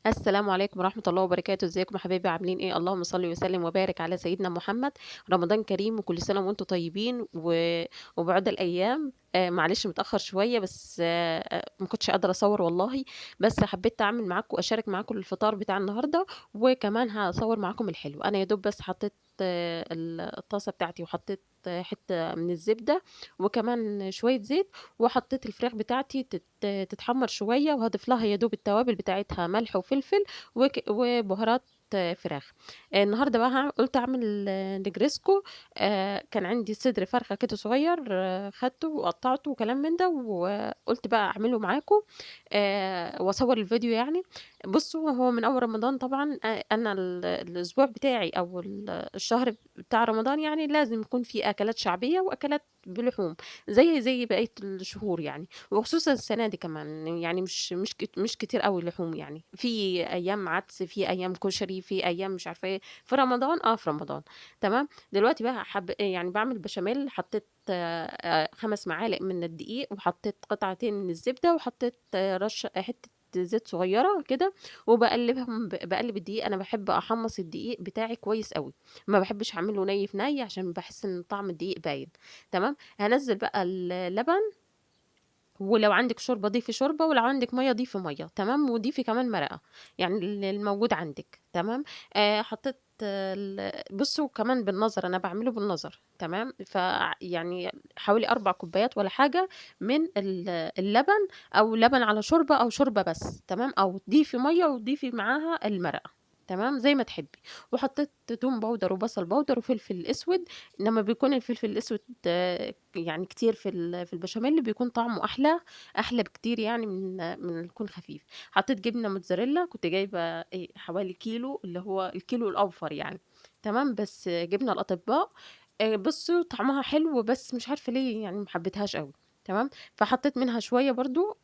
السلام عليكم ورحمة الله وبركاته، إزيكم يا حبايبي عاملين إيه؟ اللهم صل وسلم وبارك على سيدنا محمد، رمضان كريم وكل سنة وأنتم طيبين وبعد الأيام معلش متأخر شوية بس ما كنتش قادرة أصوّر والله، بس حبيت أعمل معاكم أشارك معاكم الفطار بتاع النهارده، وكمان هاصوّر معاكم الحلو، أنا يا دوب بس حطيت الطاسة بتاعتي وحطيت حتة من الزبدة وكمان شوية زيت، وحطيت الفراخ بتاعتي تتحمّر شوية وهاضيف لها يا دوب التوابل بتاعتها ملح وفلفل وبهارات فراخ. النهارده بقى قُلت أعمل نجريسكو كان عندي صدر فرخة كده صغير خدته وقطّعته وكلام من ده، وقُلت بقى أعمله معاكم وأصوّر الفيديو يعني. بُصّوا، هو من أول رمضان طبعًا أنا الأسبوع بتاعي أو الشهر بتاع رمضان يعني لازم يكون في أكلات شعبية وأكلات بلحوم، زي بقية الشهور يعني. وخصوصًا السنة دي كمان، يعني مش كتير أوي لحوم يعني، في أيام عدس، في أيام كشري، في أيام مش عارفة إيه، في رمضان في رمضان، تمام. دلوقتي بقى يعني باعمل بشاميل، حطيت 5 معالق من الدقيق، وحطيت قطعتين من الزبدة، وحطيت حتة زيت صغيرة كده، وباقلّبهم باقلّب الدقيق، أنا باحب أحمّص الدقيق بتاعي كويس أوي، ما باحبش أعمله ني في ني عشان باحس إن طعم الدقيق باين، تمام. هانزّل بقى اللبن، ولو عندِك شوربة ضيفي شوربة، ولو عندِك مَيّة ضيفي مَيّة، تمام، وضيفي كمان مرقة، يعني الموجود عندِك، تمام. حطيت بُصّوا كمان بالنظر، أنا باعمله بالنظر، تمام. يعني حوالي 4 كوبايات والّا حاجة من اللبن، أو لبن على شوربة أو شوربة بس، تمام، أو ضيفي مَيّة وضيفي معاها المرقة، تمام، زي ما تحبي. وحطيت توم باودر وبصل باودر وفلفل أسود، لمّا بيكون الفلفل الأسود يعني كتير في البشاميل بيكون طعمه أحلى بكتير يعني من يكون خفيف. حطيت جبنة موتزاريلا، كنت جايبة حوالي كيلو، اللي هو الكيلو الأوفر يعني، تمام. بس جبنة الأطباء بُصّوا طعمها حلو، بس مش عارفة ليه يعني ما حبيتهاش أوي، تمام. فحطيت منها شوية برضه،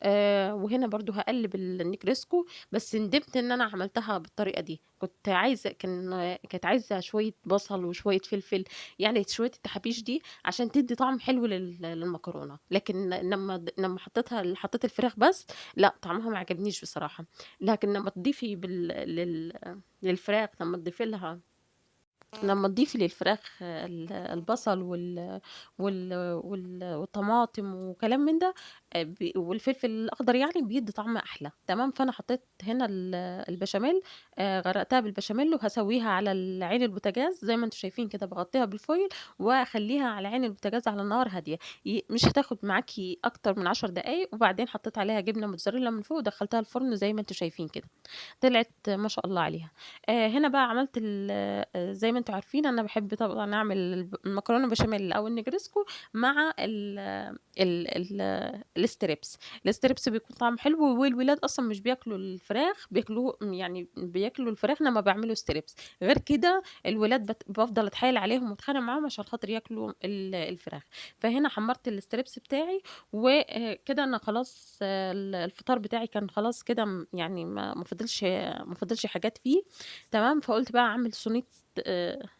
وهنا برضه هاقلّب النجريسكو، بس ندمت إن أنا عملتها بالطريقة دي، كنت عايزة كانت عايزة شوية بصل وشوية فلفل، يعني شوية التحابيش دي عشان تدّي طعم حلو للمكرونة، لكن لمّا حطيت الفراخ بس، لأ طعمها ما عجبنيش بصراحة. لكن لمّا تضيفي للفراخ، لمّا تضيفي للفراخ البصل والطماطم وكلام من ده، والفلفل الأخضر يعني بيدّي طعم أحلى، تمام. فأنا حطيت هنا البشاميل، غرقتها بالبشاميل وهاسويها على عين البوتاجاز زي ما أنتم شايفين كده، باغطيها بالفويل وأخلّيها على عين البوتاجاز على نار هادية، مش هتاخد معاكِ أكتر من 10 دقايق، وبعدين حطيت عليها جبنة موتزاريلا من فوق ودخّلتها الفرن زي ما أنتم شايفين كده. طلعت ما شاء الله عليها. هنا بقى عملت زي ما أنتم عارفين أنا باحب طبعًا أعمل المكرونة بشاميل أو النجريسكو مع الستريبس. الستريبس بيكون طعمه حلو، والولاد أصلًا مش بياكلوا الفراخ، بياكلوه يعني بياكلوا الفراخ لمّا باعمله ستريبس، غير كده الولاد بافضل أتحايل عليهم وأتخانق معاهم عشان خاطر ياكلوا الفراخ. فهنا حمّرت الستريبس بتاعي، كده أنا خلاص الفطار بتاعي كان خلاص كده، يعني ما فاضلش حاجات فيه، تمام. فقُلت بقى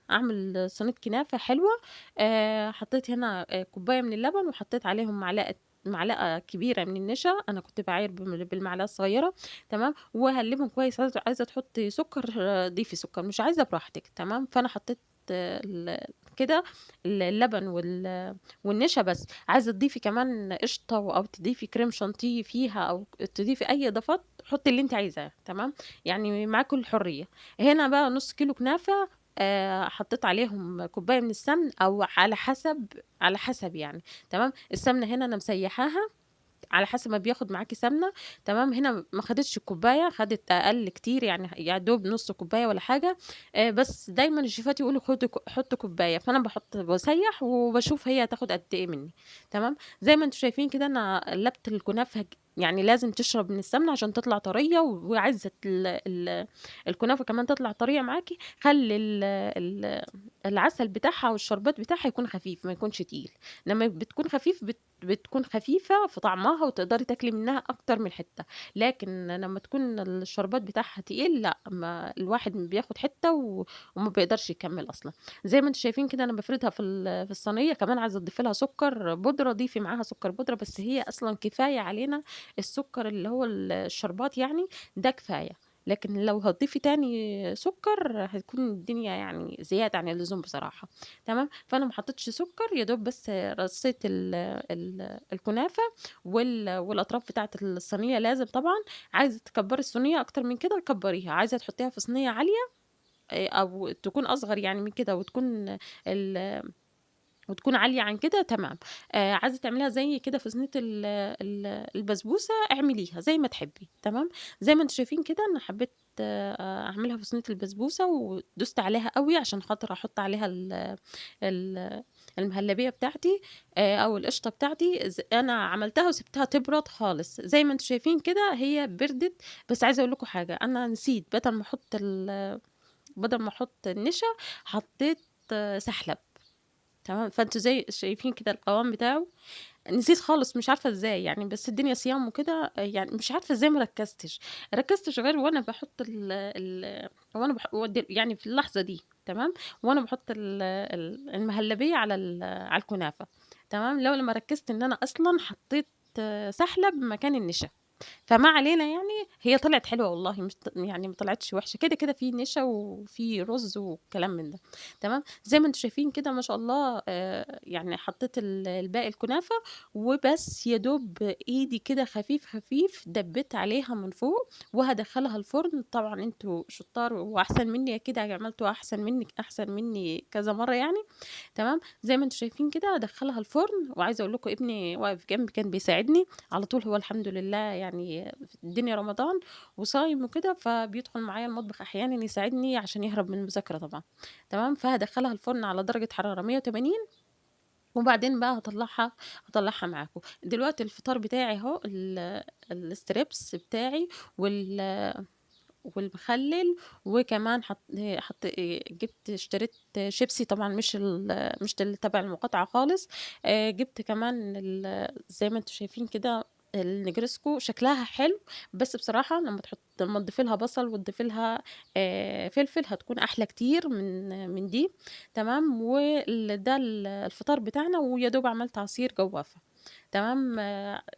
أعمل صينية كنافة حلوة. حطيت هنا كوباية من اللبن، وحطيت عليهم معلقة كبيرة من النشا، أنا كنت باعاير بالمعلقة الصغيرة، تمام. وأقلّبهم كويس، عايزة تحطّي سُكّر ضيفي سُكّر، مش عايزة براحتك، تمام. فأنا حطيت كده اللبن والنشا بس. عايزة تضيفي كمان قشطة أو تضيفي كريم شانتيه فيها، أو تضيفي أي إضافات، حُطّي اللي أنتِ عايزاه، تمام. يعني معاكم الحرية. هنا بقى نُص كيلو كنافة، حطيت عليهم كوباية من السمن، أو على حسب يعني، تمام. السمنة هنا أنا مسيّحاها على حسب ما بياخد معاكِ سمنة، تمام. هنا ما خدتش الكوباية، خدت أقل كتير، يعني يا دوب نُص كوباية والّا حاجة. بس دايمًا الشيفات يقولوا حُطّوا كوباية، فأنا باسيّح وباشوف هي هتاخد قد إيه منّي، تمام. زي ما أنتم شايفين كده أنا قلّبت الكنافة يعني لازم تشرب من السمنة عشان تطلع طرية، وعايزة الكنافة كمان تطلع طرية معاكِ، خلّي العسل بتاعها والشربات بتاعها يكون خفيف، ما يكونش تقيل. لمّا بتكون خفيف بتكون خفيفة في طعمها وتقدري تاكلي منها أكتر من حتّة، لكن لمّا تكون الشربات بتاعها تقيل لأ، ما الواحد بياخد حتّة وما بيقدرش يكمّل أصلًا. زي ما أنتم شايفين كده أنا بافردها في الصينية، كمان عايزة تضيفي لها سُكّر بودرة، ضيفي معاها سُكّر بودرة، بس هي أصلًا كفاية علينا السُكّر اللي هو الشربات يعني، ده كفاية. لكن لو هتضيفي تاني سكر هتكون الدنيا يعني زيادة عن اللزوم بصراحة. تمام، فأنا ما حطيتش سكر، يا دوب بس رصيت الكنافة والأطراف بتاعة الصينية لازم طبعًا. عايزة تكبّري الصينية أكتر من كده كبّريها، عايزة تحطيها في صينية عالية أو تكون أصغر يعني من كده ال وتكون عالية عن كده تمام. عايزة تعمليها زي كده في صينية البسبوسة اعمليها زي ما تحبي، تمام. زي ما أنتم شايفين كده أنا حبيت أعملها في صينية البسبوسة ودُست عليها أوي عشان خاطر أحط عليها ال المهلبية بتاعتي أو القشطة بتاعتي. أنا عملتها وسِبتها تبرد خالص، زي ما أنتم شايفين كده هي بردت. بس عايزة أقول لكم حاجة، أنا نسيت بدل ما أحط النشا حطيت سحلب. تمام، فأنتم زي شايفين كده القوام بتاعه. نسيت خالص مش عارفة إزاي يعني، بس الدنيا صيام وكده يعني مش عارفة إزاي ما ركّزتش غير وأنا باحط وأنا يعني في اللحظة دي. تمام، وأنا باحط المهلبية على الكنافة. تمام، لولا ما ركّزت إن أنا أصلًا حطيت سحلب مكان النشا. فما علينا يعني، هي طلعت حلوة والله مش يعني ما طلعتش وحشة، كده في نشا وفي رز وكلام من ده. تمام، زي ما أنتم شايفين كده ما شاء الله يعني حطيت الباقي الكنافة وبس، يا دوب إيدي كده خفيف دبّيت عليها من فوق وهادخّلها الفرن. طبعًا أنتم شطّار وأحسن منّي أكيد عملتوا أحسن منّي كذا مرّة يعني. تمام، زي ما أنتم شايفين كده أدخّلها الفرن. وعايزة أقول لكم ابني واقف جنبي كان بيساعدني على طول، هو الحمد لله يعني في الدنيا رمضان وصايم وكده، فبيدخل معايا المطبخ أحيانًا يساعدني عشان يهرب من المذاكرة طبعًا. تمام، فهادخّلها الفرن على درجة حرارة 180 وبعدين بقى هاطلّعها معاكم. دلوقتي الفطار بتاعي أهو الستريبس بتاعي وال والمخلل. وكمان حط اشتريت شيبسي طبعًا مش اللي تبع المقاطعة خالص. جِبت كمان زي ما أنتم شايفين كده النجرسكو شكلها حلو. بس بصراحة لمّا تضيفي لها بصل وتضيفي لها فلفل هتكون أحلى كتير من دي. تمام، ده الفطار بتاعنا ويا دوب عملت عصير جوافة. تمام،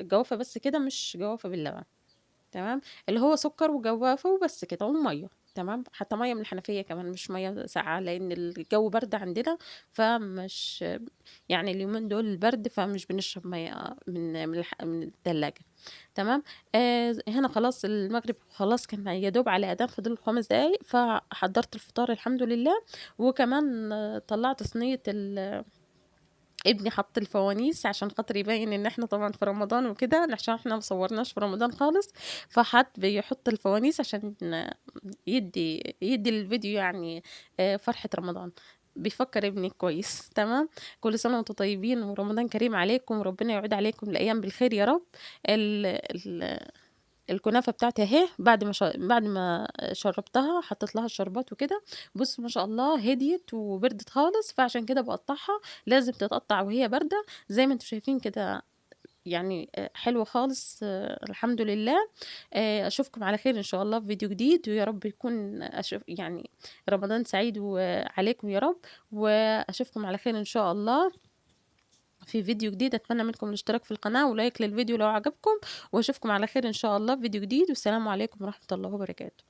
جوافة بس كده مش جوافة باللبن. تمام، اللي هو سكر وجوافة وبس كده ومَيّة. تمام، حتى مَيّة من الحنفية كمان مش مَيّة ساقعة، لإن الجو برد عندنا. فمش يعني اليومين دول البرد، فمش بنشرب مَيّة من التلاجة. تمام، هنا خلاص المغرب خلاص كان يا دوب على أذان فاضل له 5 دقايق، فحضّرت الفطار الحمد لله. وكمان طلّعت صينية ابني حَط الفوانيس عشان خاطر يبيّن إن إحنا طبعًا في رمضان وكده، عشان إحنا ما صوّرناش في رمضان خالص. بيحُط الفوانيس عشان يدّي للفيديو يعني فرحة رمضان. بيفكّر ابني كويس. تمام، كل سنة وأنتم طيبين ورمضان كريم عليكم وربنا يعود عليكم الأيام بالخير يا رب. ال ال الكنافة بتاعتي أهي بعد ما شرّبتها حطيت لها الشربات وكده. بُصّوا ما شاء الله هديت وبردت خالص، فعشان كده باقطّعها. لازم تتقطّع وهي باردة زي ما أنتم شايفين كده يعني حلوة خالص الحمد لله. أشوفكم على خير إن شاء الله في فيديو جديد، ويا رب يكون يعني رمضان سعيد وعليكم يا رب. وأشوفكم على خير إن شاء الله في فيديو جديد. أتمنى منكم الاشتراك في القناة ولايك للفيديو لو عجبكم. وأشوفكم على خير إن شاء الله في فيديو جديد، والسلام عليكم ورحمة الله وبركاته.